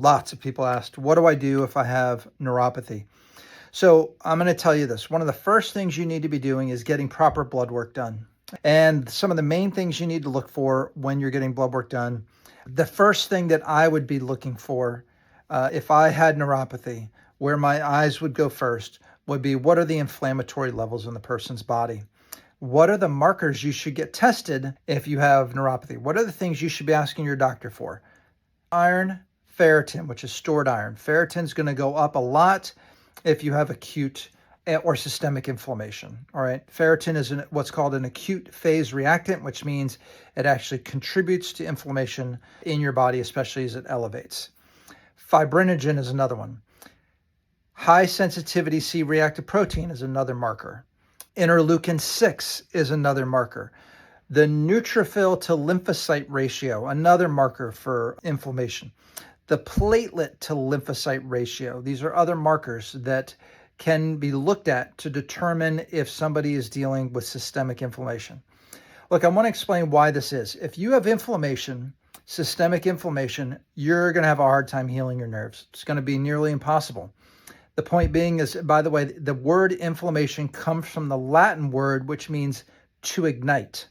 Lots of people asked, what do I do if I have neuropathy? So I'm going to tell you this. One of the first things you need to be doing is getting proper blood work done. And some of the main things you need to look for when you're getting blood work done, the first thing that I would be looking for if I had neuropathy, where my eyes would go first, would be what are the inflammatory levels in the person's body? What are the markers you should get tested if you have neuropathy? What are the things you should be asking your doctor for? Iron, ferritin, which is stored iron. Ferritin is going to go up a lot if you have acute or systemic inflammation. All right. Ferritin is what's called an acute phase reactant, which means it actually contributes to inflammation in your body, especially as it elevates. Fibrinogen is another one. High sensitivity C-reactive protein is another marker. Interleukin 6 is another marker. The neutrophil to lymphocyte ratio, another marker for inflammation. The platelet to lymphocyte ratio, these are other markers that can be looked at to determine if somebody is dealing with systemic inflammation. Look, I want to explain why this is. If you have inflammation, systemic inflammation, you're going to have a hard time healing your nerves. It's going to be nearly impossible. The point being is, by the way, the word inflammation comes from the Latin word, which means to ignite.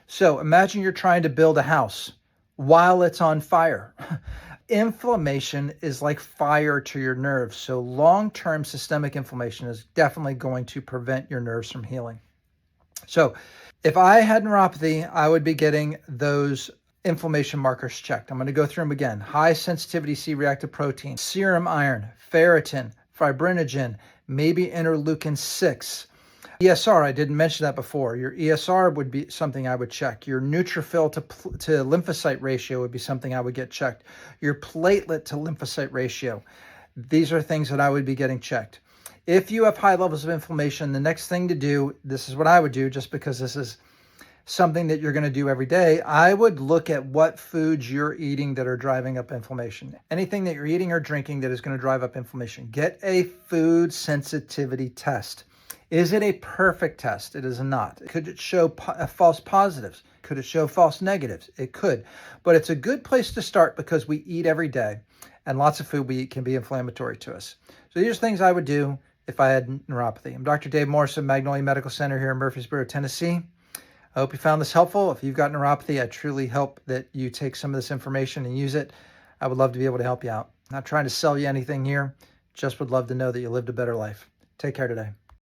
So imagine you're trying to build a house while it's on fire. Inflammation is like fire to your nerves. So long-term systemic inflammation is definitely going to prevent your nerves from healing. So if I had neuropathy, I would be getting those inflammation markers checked. I'm going to go through them again. High sensitivity C-reactive protein, serum iron, ferritin, fibrinogen, maybe interleukin 6. ESR, I didn't mention that before. Your ESR would be something I would check. Your neutrophil to lymphocyte ratio would be something I would get checked. Your platelet to lymphocyte ratio. These are things that I would be getting checked. If you have high levels of inflammation, the next thing to do, this is what I would do just because this is something that you're going to do every day, I would look at what foods you're eating that are driving up inflammation. Anything that you're eating or drinking that is going to drive up inflammation. Get a food sensitivity test. Is it a perfect test? It is not. Could it show false positives? Could it show false negatives? It could. But it's a good place to start because we eat every day, and lots of food we eat can be inflammatory to us. So these are things I would do if I had neuropathy. I'm Dr. Dave Morris of Magnolia Medical Center here in Murfreesboro, Tennessee. I hope you found this helpful. If you've got neuropathy, I truly hope that you take some of this information and use it. I would love to be able to help you out. Not trying to sell you anything here, just would love to know that you lived a better life. Take care today.